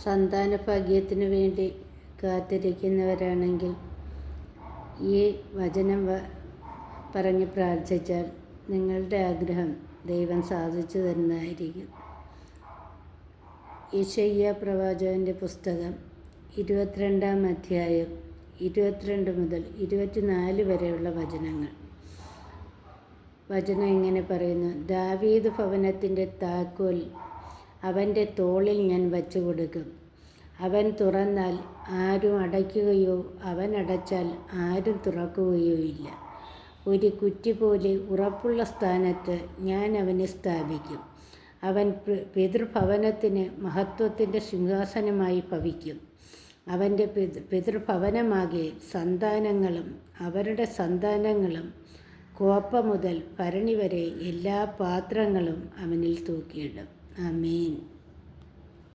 സന്താനഭാഗ്യത്തിനു വേണ്ടി കാത്തിരിക്കുന്നവരാണെങ്കിൽ ഈ വചനം പറഞ്ഞ് പ്രാർത്ഥിച്ചാൽ നിങ്ങളുടെ ആഗ്രഹം ദൈവം സാധിച്ചു തരുന്നതായിരിക്കും. യെശയ്യാ പ്രവാചകൻ്റെ പുസ്തകം 22-ാം അധ്യായം 22 മുതൽ 24 വരെയുള്ള വചനം ഇങ്ങനെ പറയുന്നു. ദാവീദ് ഭവനത്തിൻ്റെ താക്കോൽ അവൻ്റെ തോളിൽ ഞാൻ വച്ചു കൊടുക്കും. അവൻ തുറന്നാൽ ആരും അടയ്ക്കുകയോ അവൻ അടച്ചാൽ ആരും തുറക്കുകയോ ഇല്ല. ഒരു കുറ്റി പോലെ ഉറപ്പുള്ള സ്ഥാനത്ത് ഞാൻ അവനെ സ്ഥാപിക്കും. അവൻ പിതൃഭവനത്തിന് മഹത്വത്തിൻ്റെ സിംഹാസനമായി ഭവിക്കും. അവൻ്റെ പിതൃഭവനമാകെ സന്താനങ്ങളും അവരുടെ സന്താനങ്ങളും കോപ്പ മുതൽ ഭരണി വരെ എല്ലാ പാത്രങ്ങളും അവനിൽ തൂക്കിയിടും. ആമേൻ.